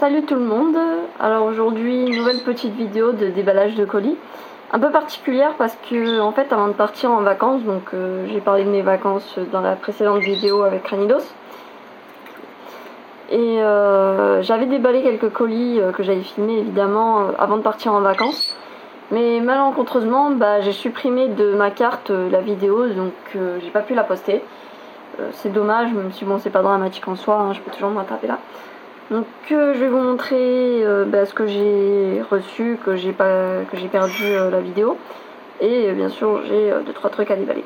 Salut tout le monde. Alors aujourd'hui, nouvelle petite vidéo de déballage de colis. Un peu particulière parce que en fait avant de partir en vacances, donc j'ai parlé de mes vacances dans la précédente vidéo avec Ranidos. Et j'avais déballé quelques colis que j'avais filmé évidemment avant de partir en vacances. Mais malencontreusement, j'ai supprimé de ma carte la vidéo, donc j'ai pas pu la poster. C'est dommage, même si bon c'est pas dramatique en soi, hein, je peux toujours me rattraper là. Donc je vais vous montrer ce que j'ai reçu, que j'ai perdu la vidéo. Et bien sûr j'ai 2-3 trucs à déballer.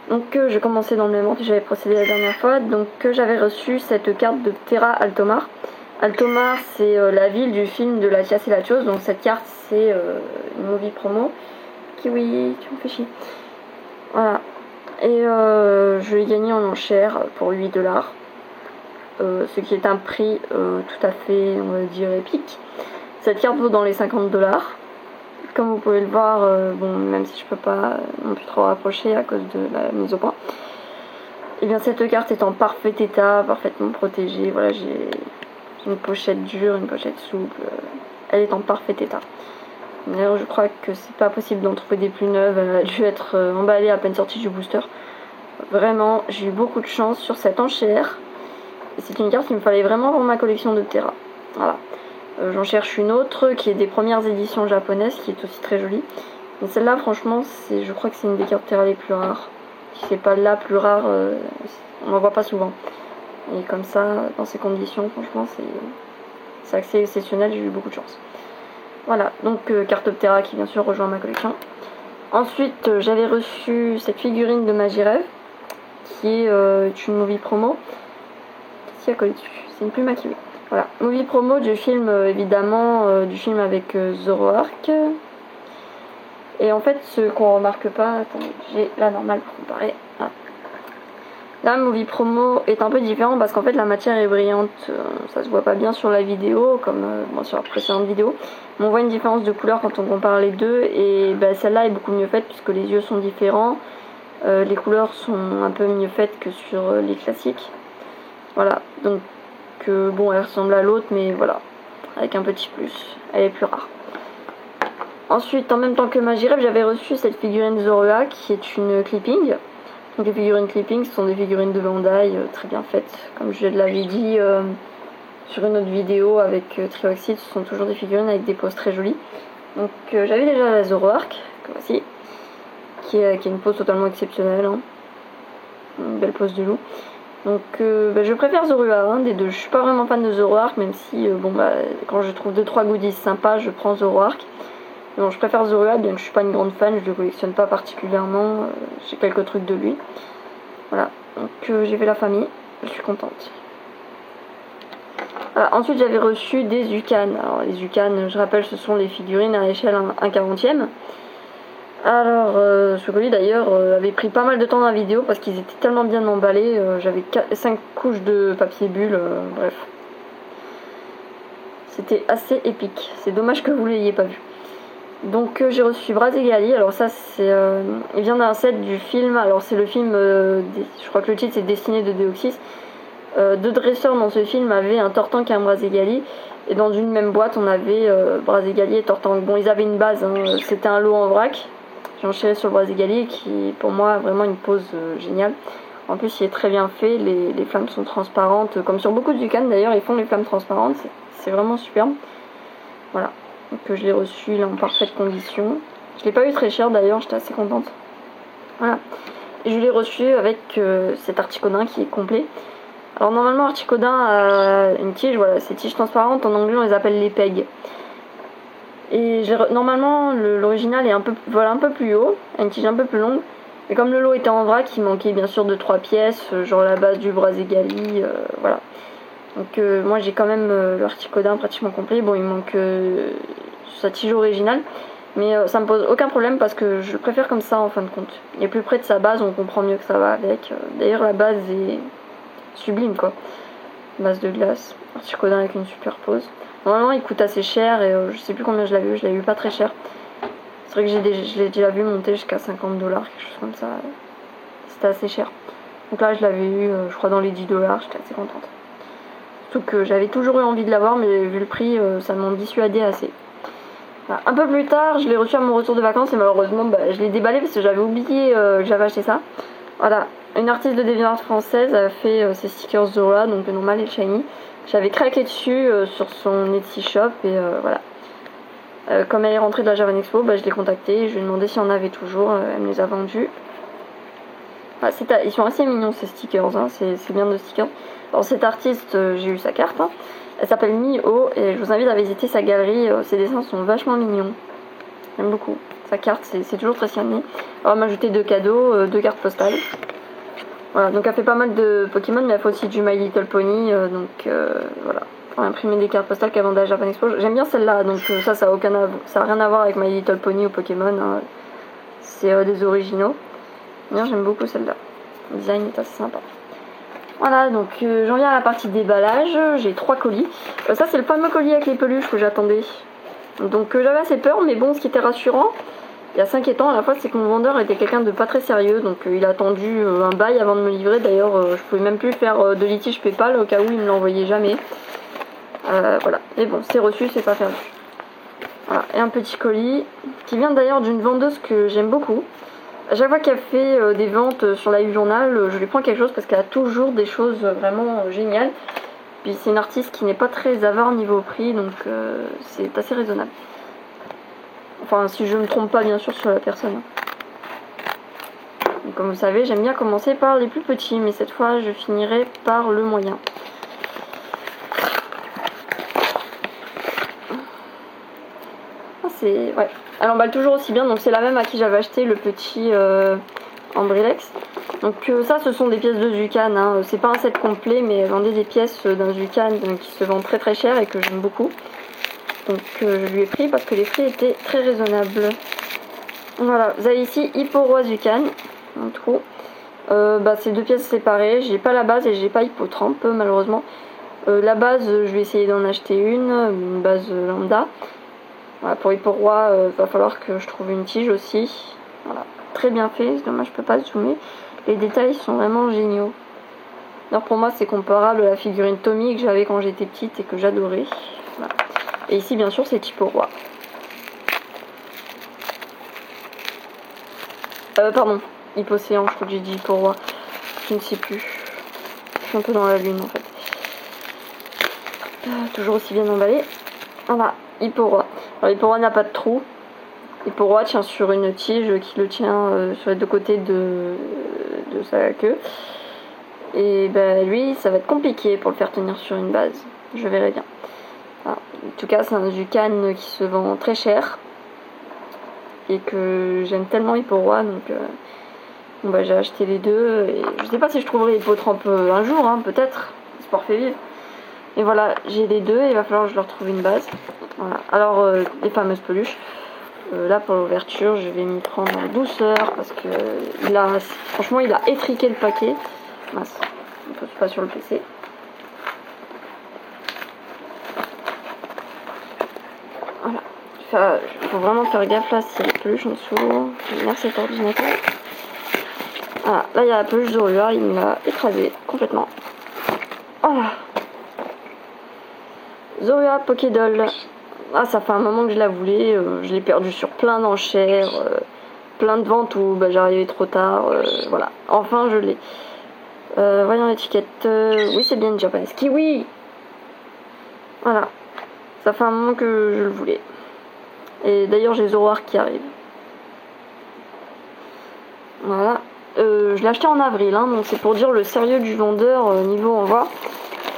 Donc je vais commencer dans le même ordre que j'avais procédé la dernière fois. Donc j'avais reçu cette carte de Terra Altomar. Altomar c'est la ville du film de La Chiasse et la Chose. Donc cette carte c'est une movie promo. Kiwi, tu me fais chier. Voilà. Et je l'ai gagné en enchère pour 8$. Ce qui est un prix tout à fait, on va dire, épique. Cette carte vaut dans les 50$. Comme vous pouvez le voir, bon, même si je peux pas non plus trop rapprocher à cause de la mise au point. Et bien cette carte est en parfait état, parfaitement protégée. Voilà, j'ai une pochette dure, une pochette souple. Elle est en parfait état. D'ailleurs, je crois que c'est pas possible d'en trouver des plus neuves. Elle a dû être emballée à peine sortie du booster. Vraiment, j'ai eu beaucoup de chance sur cette enchère. C'est une carte qu'il me fallait vraiment pour ma collection de Terra. Voilà. J'en cherche une autre qui est des premières éditions japonaises, qui est aussi très jolie. Mais celle-là, franchement, je crois que c'est une des cartes Terra les plus rares. Si c'est pas la plus rare, on n'en voit pas souvent. Et comme ça, dans ces conditions, franchement, c'est assez exceptionnel, j'ai eu beaucoup de chance. Voilà, donc carte Terra qui bien sûr rejoint ma collection. Ensuite, j'avais reçu cette figurine de Magirève, qui est une movie promo. À coller dessus. C'est une plume à kiwi. Voilà, movie promo du film évidemment, du film avec Zoroark. Et en fait, ce qu'on remarque pas, attendez, j'ai la normale pour comparer. Ah. Là, movie promo est un peu différent parce qu'en fait la matière est brillante. Ça se voit pas bien sur la vidéo, comme sur la précédente vidéo. Mais on voit une différence de couleur quand on compare les deux. Et celle-là est beaucoup mieux faite puisque les yeux sont différents. Les couleurs sont un peu mieux faites que sur les classiques. Voilà, donc bon, elle ressemble à l'autre, mais voilà, avec un petit plus, elle est plus rare. Ensuite, en même temps que Magirève, j'avais reçu cette figurine Zorua qui est une clipping. Donc les figurines clipping, ce sont des figurines de Bandai très bien faites. Comme je l'avais dit sur une autre vidéo avec Trioxide, ce sont toujours des figurines avec des poses très jolies. Donc j'avais déjà la Zoroark, comme voici, qui est une pose totalement exceptionnelle, hein. Une belle pose de loup. Donc je préfère Zorua des deux. Je suis pas vraiment fan de Zoroark, même si quand je trouve 2-3 goodies sympas, je prends Zoroark. Bon, je préfère Zorua, bien que je suis pas une grande fan, je le collectionne pas particulièrement. J'ai quelques trucs de lui. Voilà, donc j'ai fait la famille, je suis contente. Voilà. Ensuite j'avais reçu des Ukan. Alors les Ukan, je rappelle, ce sont les figurines à échelle 1/40e. Alors, ce colis d'ailleurs avait pris pas mal de temps dans la vidéo parce qu'ils étaient tellement bien emballés. J'avais 5 couches de papier bulle, bref. C'était assez épique. C'est dommage que vous l'ayez pas vu. Donc, j'ai reçu Brazegali. Alors, ça, il vient d'un set du film. Alors, c'est le film, je crois que le titre c'est Destinée de Deoxys. Deux dresseurs dans ce film avaient un Tortank et un Brazegali. Et dans une même boîte, on avait Brazegali et Tortank. Bon, ils avaient une base, hein, c'était un lot en vrac. J'ai enchaîné sur le Brazegali qui pour moi a vraiment une pose géniale. En plus il est très bien fait, les flammes sont transparentes, comme sur beaucoup de Ukan d'ailleurs, ils font les flammes transparentes, c'est vraiment superbe. Voilà, donc je l'ai reçu là en parfaite condition. Je l'ai pas eu très cher d'ailleurs, j'étais assez contente. Voilà, et je l'ai reçu avec cet Articodin qui est complet. Alors normalement Articodin a une tige, voilà, ces tiges transparentes, en anglais on les appelle les pegs. Et normalement l'original est un peu plus haut, a une tige un peu plus longue. Mais comme le lot était en vrac, il manquait bien sûr 2-3 pièces, genre la base du Brazegali, voilà. Donc moi j'ai quand même l'Articodin pratiquement complet. Bon, il manque sa tige originale, mais ça me pose aucun problème parce que je le préfère comme ça en fin de compte. Il est plus près de sa base, on comprend mieux que ça va avec. D'ailleurs la base est sublime quoi. Base de glace, Articodin avec une super pose. Normalement il coûte assez cher et je sais plus combien je l'avais eu pas très cher. C'est vrai que je l'ai déjà vu monter jusqu'à 50$, quelque chose comme ça. C'était assez cher. Donc là je l'avais eu je crois dans les 10$, j'étais assez contente. Surtout que j'avais toujours eu envie de l'avoir, mais vu le prix, ça m'en dissuadait assez. Voilà. Un peu plus tard, je l'ai reçu à mon retour de vacances et malheureusement, je l'ai déballé parce que j'avais oublié que j'avais acheté ça. Voilà, une artiste de DeviantArt française a fait ses stickers Zora, donc le normal et le shiny. J'avais craqué dessus sur son Etsy shop et voilà. Comme elle est rentrée de la Japan Expo, je l'ai contactée, je lui ai demandé si on avait toujours, elle me les a vendus. Voilà, ils sont assez mignons ces stickers, hein, c'est bien de stickers. Alors cette artiste, j'ai eu sa carte, hein. Elle s'appelle Miho et je vous invite à visiter sa galerie, ses dessins sont vachement mignons. J'aime beaucoup. Sa carte, c'est toujours très cerné. Alors elle m'a ajouté 2 cadeaux, 2 cartes postales. Voilà, donc elle fait pas mal de Pokémon, mais elle fait aussi du My Little Pony, donc voilà. On a imprimé des cartes postales qu'elle vendait à Japan Expo. J'aime bien celle-là, donc ça a rien à voir avec My Little Pony ou Pokémon, hein. C'est des originaux. Bien, j'aime beaucoup celle-là. Le design est assez sympa. Voilà, donc j'en viens à la partie déballage. J'ai 3 colis. Ça, c'est le fameux colis avec les peluches que j'attendais. Donc j'avais assez peur, mais bon, ce qui était rassurant, il y a 5 ans à la fois, c'est que mon vendeur était quelqu'un de pas très sérieux. Donc il a attendu un bail avant de me livrer. D'ailleurs, je pouvais même plus faire de litige PayPal au cas où il me l'envoyait jamais. Voilà, mais bon, c'est reçu, c'est pas perdu. Voilà, et un petit colis qui vient d'ailleurs d'une vendeuse que j'aime beaucoup. À chaque fois qu'elle fait des ventes sur la journal, je lui prends quelque chose parce qu'elle a toujours des choses vraiment géniales. Puis c'est une artiste qui n'est pas très avare niveau prix, donc c'est assez raisonnable. Enfin, si je me trompe pas bien sûr sur la personne. Donc, comme vous savez, j'aime bien commencer par les plus petits, mais cette fois je finirai par le moyen. Ouais. Elle emballe toujours aussi bien, donc c'est la même à qui j'avais acheté le petit Ambrilex. Donc ça, ce sont des pièces de Zucan, hein. C'est pas un set complet, mais elle vendait des pièces d'un Zucan qui se vendent très très cher et que j'aime beaucoup. Donc je lui ai pris parce que les prix étaient très raisonnables. Voilà, vous avez ici Hipporoi Zucan, un trou. C'est 2 pièces séparées, j'ai pas la base et j'ai pas Hippotrampe malheureusement. La base, je vais essayer d'en acheter une base lambda. Voilà, pour Hipporoi, va falloir que je trouve une tige aussi. Voilà, très bien fait, c'est dommage je peux pas zoomer. Les détails sont vraiment géniaux. Alors pour moi c'est comparable à la figurine Tommy que j'avais quand j'étais petite et que j'adorais. Voilà. Et ici bien sûr c'est Hipporoi. Pardon, Hippocéan, je crois que j'ai dit Hipporoi. Je ne sais plus. Je suis un peu dans la lune en fait. Toujours aussi bien emballé. Voilà, Hipporoi. Alors Hipporoi n'a pas de trou. Hipporoi tient sur une tige qui le tient sur les 2 côtés de sa queue. Et lui, ça va être compliqué pour le faire tenir sur une base. Je verrai bien. Voilà. En tout cas, c'est un Zucan qui se vend très cher. Et que j'aime tellement Hipporoi, donc j'ai acheté les 2. Et je sais pas si je trouverai Hippotrampe un jour, hein, peut-être. Le sport fait vivre. Et voilà, j'ai les 2 et il va falloir que je leur trouve une base. Voilà. Alors, les fameuses peluches. Là, pour l'ouverture, je vais m'y prendre en douceur parce que franchement, il a étriqué le paquet. Mince, on ne peut pas sur le PC. Voilà. Il faut vraiment faire gaffe là s'il y a des peluches en dessous. Merci cet ordinateur. Voilà, là il y a la peluche Zorua, il me l'a écrasé complètement. Voilà. Zorua Pokédoll. Ah, ça fait un moment que je la voulais, je l'ai perdue sur plein d'enchères, plein de ventes où j'arrivais trop tard, voilà. Enfin, je l'ai. Voyons l'étiquette. Oui, c'est bien une japonaise. Kiwi! Voilà. Ça fait un moment que je le voulais. Et d'ailleurs, j'ai Zoroark qui arrive. Voilà. Je l'ai acheté en avril, hein, donc c'est pour dire le sérieux du vendeur niveau envoi.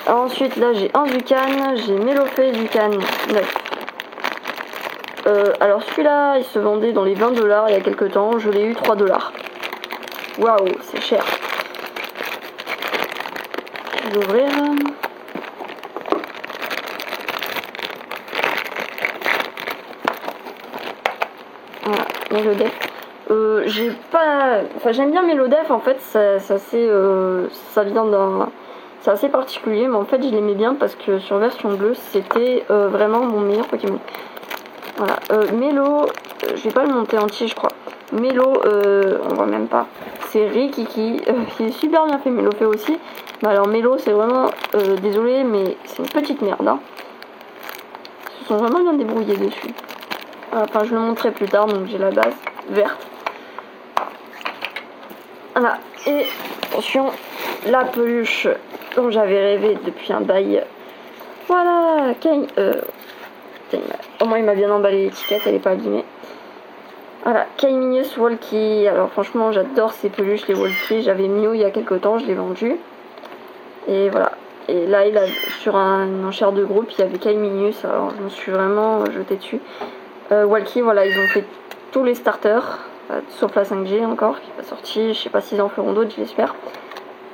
Alors ensuite, là, j'ai un Zucan, j'ai Melofée Zucan 9. Alors celui-là, il se vendait dans les 20$ il y a quelques temps. Je l'ai eu 3$. Waouh, c'est cher. Je vais l'ouvrir. Voilà, Melodef. J'ai pas... Enfin, j'aime bien Melodef, en fait, ça vient d'un... C'est assez particulier, mais en fait, je l'aimais bien parce que sur version bleue, c'était vraiment mon meilleur Pokémon. Voilà, Mélo, je vais pas le monter entier, je crois. Mélo, on voit même pas. C'est Rikiki, qui est super bien fait, Mélo fait aussi. Mais alors Mélo, c'est vraiment, désolé, mais c'est une petite merde. Hein. Ils se sont vraiment bien débrouillés dessus. Enfin, je le montrerai plus tard, donc j'ai la base verte. Voilà, et attention, la peluche dont j'avais rêvé depuis un bail. Voilà, au moins il m'a bien emballé l'étiquette, elle est pas abîmée. Voilà, Kaiminius Walkie. Alors franchement, j'adore ces peluches, les Walkie. J'avais Mew il y a quelques temps, je l'ai vendu. Et voilà. Et là, sur une enchère de groupe, il y avait Kaiminius. Alors je me suis vraiment jetée dessus. Walkie, voilà, ils ont fait tous les starters. Sauf la 5G encore, qui n'est pas sortie. Je sais pas s'ils en feront d'autres, je l'espère.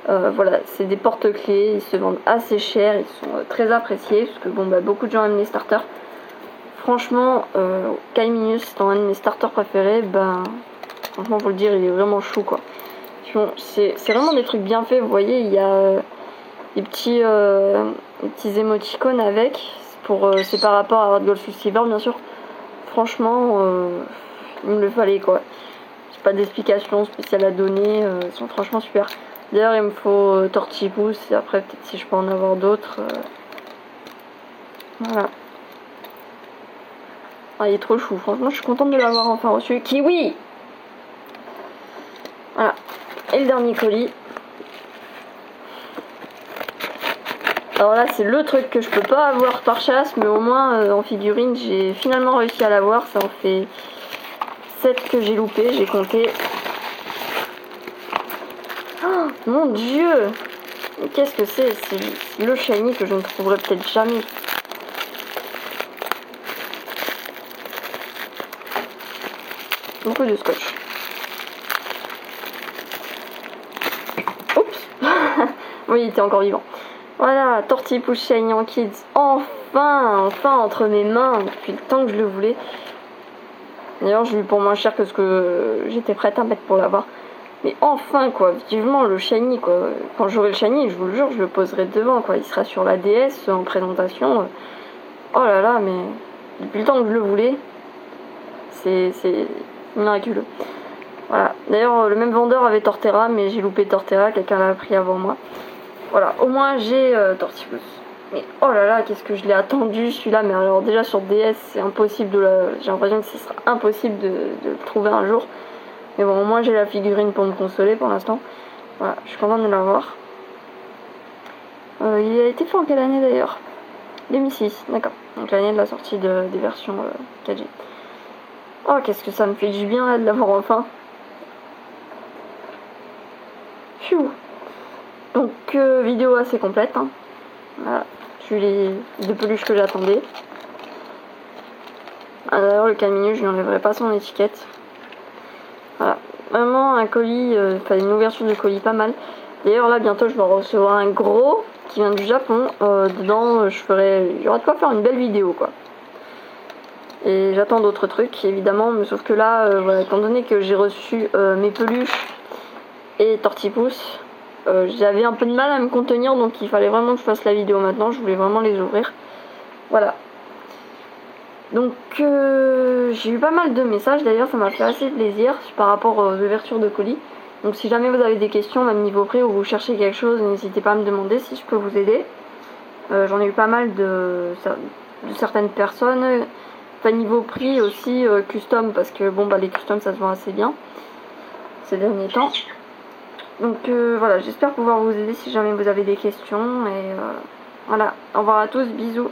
Voilà, c'est des porte-clés, ils se vendent assez cher, ils sont très appréciés, parce que bon, bah, beaucoup de gens aiment les starters. Franchement, Kaiminius étant un de mes starters préférés, ben, franchement, faut le dire, il est vraiment chou, quoi. C'est vraiment des trucs bien faits, vous voyez, il y a des petits émoticônes avec, c'est par rapport à Hard Gold Silver, bien sûr. Franchement, il me le fallait, quoi. J'ai pas d'explication spéciale à donner, ils sont franchement super. D'ailleurs, il me faut Tortipousse, et après, peut-être si je peux en avoir d'autres. Voilà. Ah, il est trop chou, franchement, je suis contente de l'avoir enfin reçu. Kiwi! Voilà. Et le dernier colis. Alors là, c'est le truc que je peux pas avoir par chasse, mais au moins, en figurine, j'ai finalement réussi à l'avoir. Ça en fait 7 que j'ai loupé, j'ai compté. Oh, mon Dieu! Qu'est-ce que c'est? C'est le shiny que je ne trouverai peut-être jamais. Beaucoup de scotch. Oups. Oui, il était encore vivant. Voilà, Tortipousse Shiny en Kids. Enfin entre mes mains, depuis le temps que je le voulais. D'ailleurs, je l'ai eu pour moins cher que ce que j'étais prête à mettre pour l'avoir. Mais enfin, quoi, vivement le Shiny, quoi. Quand j'aurai le Shiny, je vous le jure, je le poserai devant, quoi. Il sera sur la DS en présentation. Oh là là, mais depuis le temps que je le voulais, c'est miraculeux. Voilà. D'ailleurs, le même vendeur avait Torterra, mais j'ai loupé Torterra, quelqu'un l'a pris avant moi. Voilà, au moins j'ai Tortipousse. Mais oh là là, qu'est-ce que je l'ai attendu celui-là. Mais alors déjà sur DS, c'est impossible j'ai l'impression que ce sera impossible de le trouver un jour. Mais bon, au moins j'ai la figurine pour me consoler pour l'instant. Voilà, je suis contente de l'avoir. Il a été fait en quelle année d'ailleurs? 2006, d'accord. Donc l'année de la sortie des versions 4G. Oh, qu'est-ce que ça me fait du bien là de l'avoir enfin. Pfiou. Donc vidéo assez complète. Hein. Voilà, j'ai eu les deux peluches que j'attendais. Ah, d'ailleurs le Kaiminius, je n'enlèverai pas son étiquette. Voilà, vraiment un colis, enfin une ouverture de colis pas mal. D'ailleurs là bientôt je vais recevoir un gros qui vient du Japon. Dedans il y aura de quoi faire une belle vidéo quoi. Et j'attends d'autres trucs évidemment, mais sauf que là, voilà, étant donné que j'ai reçu mes peluches et Tortipousse, j'avais un peu de mal à me contenir, donc il fallait vraiment que je fasse la vidéo maintenant. Je voulais vraiment les ouvrir. Voilà. Donc j'ai eu pas mal de messages, d'ailleurs ça m'a fait assez plaisir par rapport aux ouvertures de colis. Donc si jamais vous avez des questions, même niveau prix, ou vous cherchez quelque chose, n'hésitez pas à me demander si je peux vous aider. J'en ai eu pas mal de certaines personnes. Enfin niveau prix aussi, custom, parce que bon bah les customs ça se vend assez bien ces derniers temps. Donc voilà, j'espère pouvoir vous aider si jamais vous avez des questions. Et voilà, au revoir à tous, bisous.